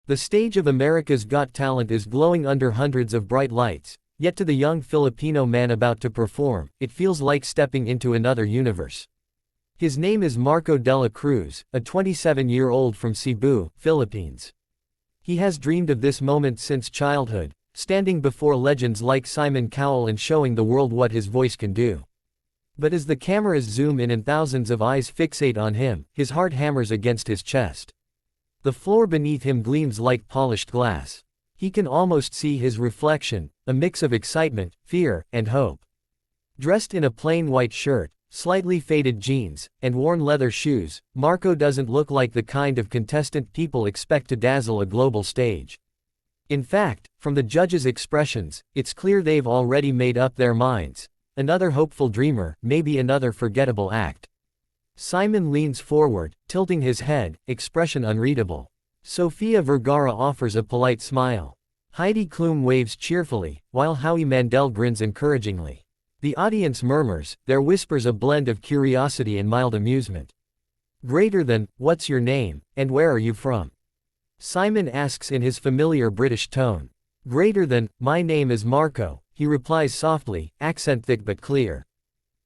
The stage of America's Got Talent is glowing under hundreds of bright lights, yet to the young Filipino man about to perform, it feels like stepping into another universe. His name is Marco de la Cruz, a 27-year-old from Cebu, Philippines. He has dreamed of this moment since childhood, standing before legends like Simon Cowell and showing the world what his voice can do. But as the cameras zoom in and thousands of eyes fixate on him, his heart hammers against his chest. The floor beneath him gleams like polished glass. He can almost see his reflection, a mix of excitement, fear, and hope. Dressed in a plain white shirt, slightly faded jeans, and worn leather shoes, Marco doesn't look like the kind of contestant people expect to dazzle a global stage. In fact, from the judges' expressions, it's clear they've already made up their minds. Another hopeful dreamer, maybe another forgettable act. Simon leans forward, tilting his head, expression unreadable. Sofia Vergara offers a polite smile. Heidi Klum waves cheerfully, while Howie Mandel grins encouragingly. The audience murmurs, their whispers a blend of curiosity and mild amusement. Greater than, "What's your name, and where are you from?" Simon asks in his familiar British tone. Greater than, "My name is Marco," he replies softly, accent thick but clear.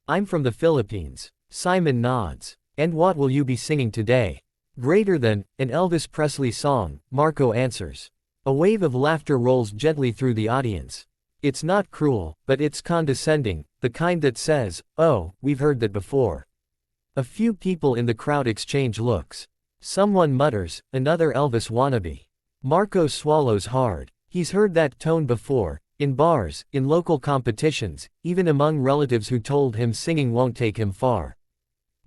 "I'm from the Philippines." Simon nods. "And what will you be singing today?" Greater than, an Elvis Presley song, Marco answers. A wave of laughter rolls gently through the audience. It's not cruel, but it's condescending, the kind that says, "Oh, we've heard that before." A few people in the crowd exchange looks. Someone mutters, "Another Elvis wannabe." Marco swallows hard. He's heard that tone before, in bars, in local competitions, even among relatives who told him singing won't take him far.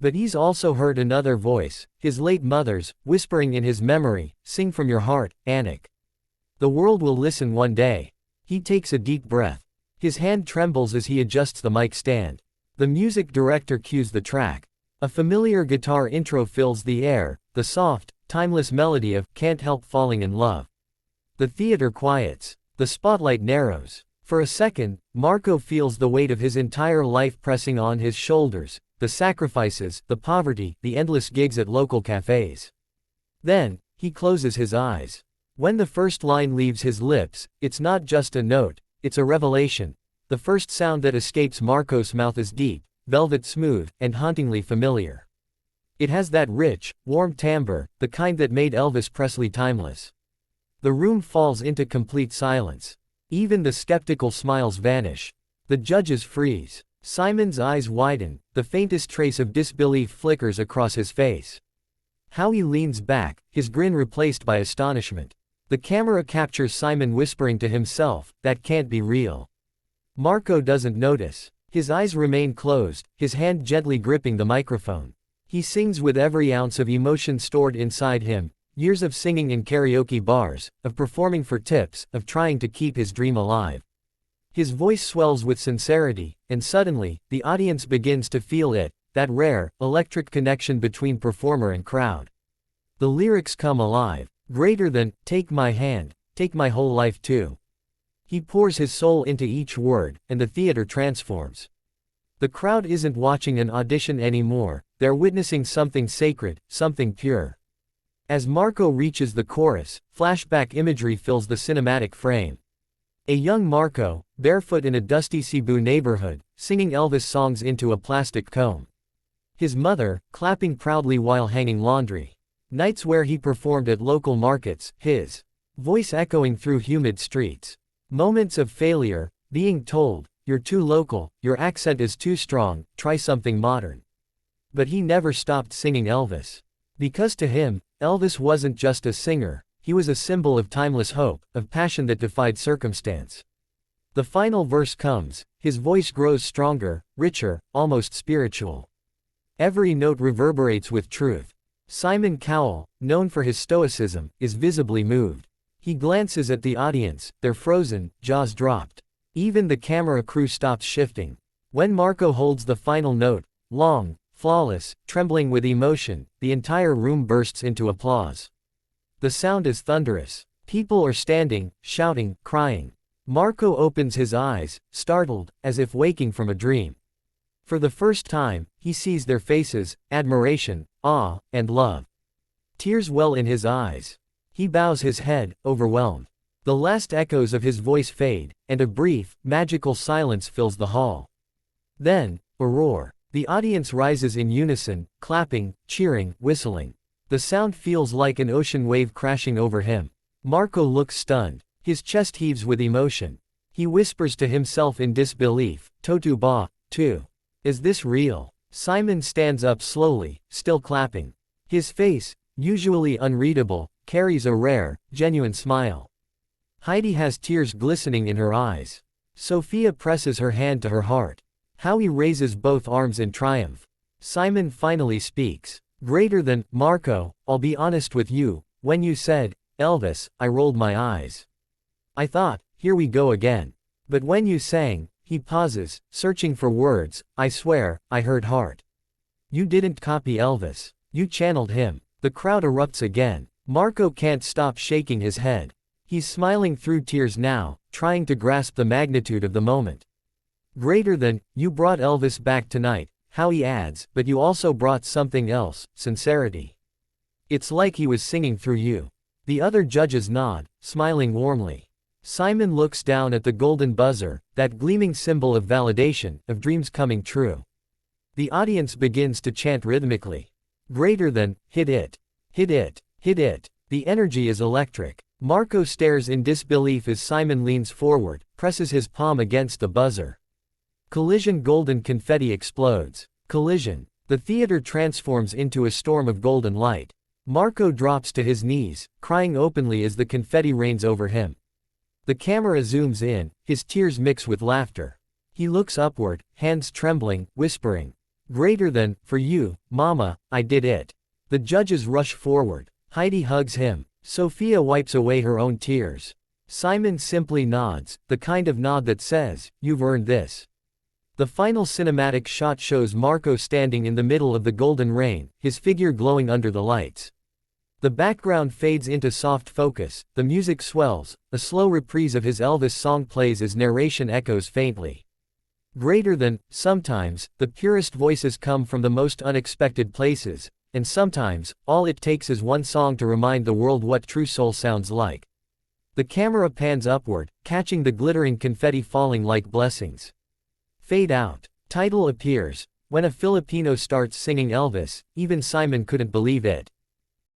But he's also heard another voice, his late mother's, whispering in his memory, "Sing from your heart, Anik. The world will listen one day." He takes a deep breath. His hand trembles as he adjusts the mic stand. The music director cues the track. A familiar guitar intro fills the air, the soft, timeless melody of "Can't Help Falling in Love." The theater quiets. The spotlight narrows. For a second, Marco feels the weight of his entire life pressing on his shoulders, the sacrifices, the poverty, the endless gigs at local cafes. Then, he closes his eyes. When the first line leaves his lips, it's not just a note, it's a revelation. The first sound that escapes Marco's mouth is deep, velvet smooth, and hauntingly familiar. It has that rich, warm timbre, the kind that made Elvis Presley timeless. The room falls into complete silence. Even the skeptical smiles vanish. The judges freeze. Simon's eyes widen, the faintest trace of disbelief flickers across his face. Howie leans back, his grin replaced by astonishment. The camera captures Simon whispering to himself, "That can't be real." Marco doesn't notice. His eyes remain closed, his hand gently gripping the microphone. He sings with every ounce of emotion stored inside him, years of singing in karaoke bars, of performing for tips, of trying to keep his dream alive. His voice swells with sincerity, and suddenly, the audience begins to feel it, that rare, electric connection between performer and crowd. The lyrics come alive. Greater than, "Take my hand, take my whole life too." He pours his soul into each word, and the theater transforms. The crowd isn't watching an audition anymore, they're witnessing something sacred, something pure. As Marco reaches the chorus, flashback imagery fills the cinematic frame. A young Marco, barefoot in a dusty Cebu neighborhood, singing Elvis songs into a plastic comb. His mother, clapping proudly while hanging laundry. Nights where he performed at local markets, his voice echoing through humid streets. Moments of failure, being told, "You're too local, your accent is too strong, try something modern." But he never stopped singing Elvis. Because to him, Elvis wasn't just a singer, he was a symbol of timeless hope, of passion that defied circumstance. The final verse comes, his voice grows stronger, richer, almost spiritual. Every note reverberates with truth. Simon Cowell, known for his stoicism, is visibly moved. He glances at the audience, they're frozen, jaws dropped. Even the camera crew stops shifting. When Marco holds the final note, long, flawless, trembling with emotion, the entire room bursts into applause. The sound is thunderous. People are standing, shouting, crying. Marco opens his eyes, startled, as if waking from a dream. For the first time, he sees their faces, admiration, awe, and love. Tears well in his eyes. He bows his head, overwhelmed. The last echoes of his voice fade, and a brief, magical silence fills the hall. Then, a roar. The audience rises in unison, clapping, cheering, whistling. The sound feels like an ocean wave crashing over him. Marco looks stunned. His chest heaves with emotion. He whispers to himself in disbelief, "Totu ba, too. Is this real?" Simon stands up slowly, still clapping. His face, usually unreadable, carries a rare, genuine smile. Heidi has tears glistening in her eyes. Sophia presses her hand to her heart. Howie raises both arms in triumph. Simon finally speaks. "Greater than, Marco, I'll be honest with you, when you said, Elvis, I rolled my eyes. I thought, here we go again. But when you sang," he pauses, searching for words, "I swear, I heard heart. You didn't copy Elvis. You channeled him." The crowd erupts again. Marco can't stop shaking his head. He's smiling through tears now, trying to grasp the magnitude of the moment. "Greater than, you brought Elvis back tonight," Howie adds, "but you also brought something else, sincerity. It's like he was singing through you." The other judges nod, smiling warmly. Simon looks down at the golden buzzer, that gleaming symbol of validation, of dreams coming true. The audience begins to chant rhythmically. "Greater than, hit it. Hit it. Hit it." The energy is electric. Marco stares in disbelief as Simon leans forward, presses his palm against the buzzer. Collision. Golden confetti explodes. Collision. The theater transforms into a storm of golden light. Marco drops to his knees, crying openly as the confetti rains over him. The camera zooms in, his tears mix with laughter. He looks upward, hands trembling, whispering, "Greater than, for you, Mama, I did it." The judges rush forward. Heidi hugs him. Sophia wipes away her own tears. Simon simply nods, the kind of nod that says, "You've earned this." The final cinematic shot shows Marco standing in the middle of the golden rain, his figure glowing under the lights. The background fades into soft focus, the music swells, a slow reprise of his Elvis song plays as narration echoes faintly. Greater than, sometimes, the purest voices come from the most unexpected places, and sometimes, all it takes is one song to remind the world what true soul sounds like. The camera pans upward, catching the glittering confetti falling like blessings. Fade out. Title appears. When a Filipino starts singing Elvis, even Simon couldn't believe it.